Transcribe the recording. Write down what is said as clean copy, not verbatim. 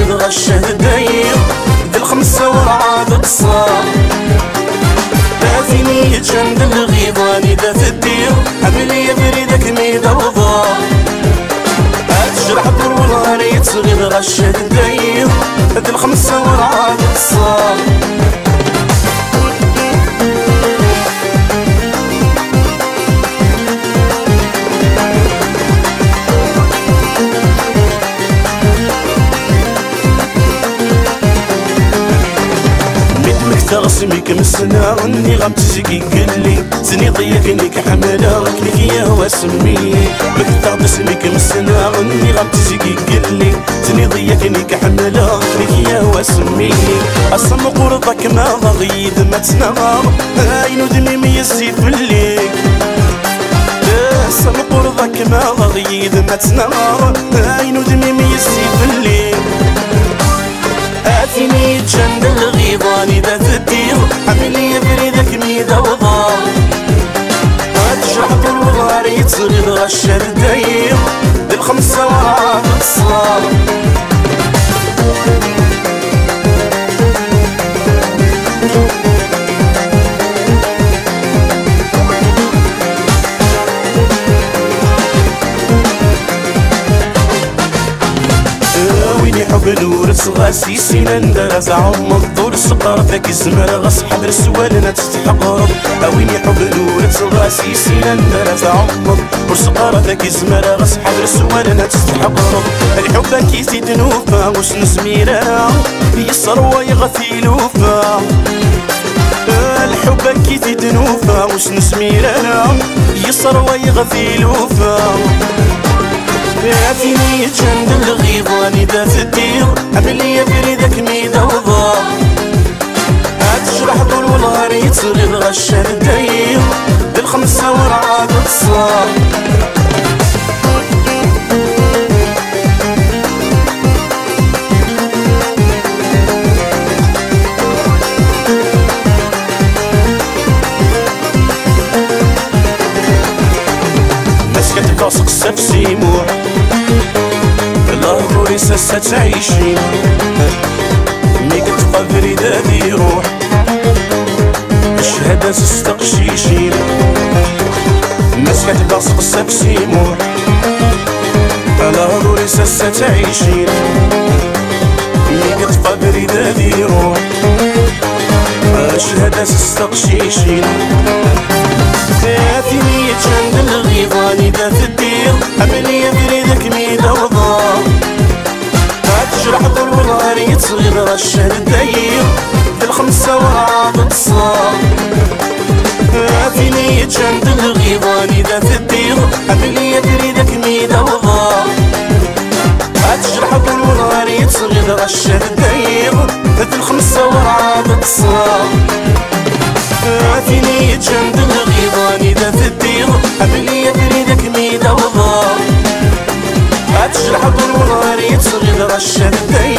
يتصغيد غشة داير دي الخمسة ورعاد تصار دافيني جند الغيضاني دا تدير عملية بريدك ميدا وضار أتجرح بالورار يتصغيد غشة داير دي الخمسة ورعاد تصار تغسميك من السنة اني غام تزكي قلي زني ضيقني كحملة ركلك يا هو سمي بك تغسميك من السنة اني غام تزكي قلي زني ضيقني كحملة ركلك يا هو سمي اصم قرضك ما ضغيد ما تنغر عينو دمي ميزي في الليل اصم قرضك ما ضغيد ما تنغر عينو دمي ميزي في الليل آتيني جند الغيضاني ذا تدير عملية بريدك ميدا وضار أتجرح بالوضار يتصغيد غشة داير دي الخمسة ورعاد تصار حب نورس غاسي سينا ندرز عم الدور سقر ذاك الزمر غص حضر سوالنا تستحقر اويني حب نورس غاسي سينا ندرز عم الدور سقر ذاك الزمر غص حضر سوالنا تستحقر الحب كيزيد نوفا وش نزميرا يسر ويغثي لوفا الحب كيزيد نوفا وش نزميرا يسر ويغثي لوفا ياتيني جند الغيضاني ذا تدير عملية بريدك ميدا وضار أتجرح بالولار يتصغيد غشة داير دي الخمسة ورعاد تصار مسكت راسك سفسي موح ظهري ساسة تعيشين مي قد قبري دادي روح الشهادة تستقشيشين مسكت باصق السبسي موح ظهري ساسة تعيشين مي قد قبري دادي روح الشهادة تستقشيشين آتيني جند الغيضاني ذا تدير عملية بريدك ميدا وضار أتجرح بالولار يتصغيد غشة داير دي الخمسة ورعاد تصار آتيني جند الغيضاني ذا تدير عملية بريدك ميدا وضار أتجرح بالولار يتصغيد غشة داير دي الخمسة ورعاد تصار آتيني جند الغيضاني ذا تدير عملية بريدك ميدا وضار أتجرح بالولار يتصغيد غشة داير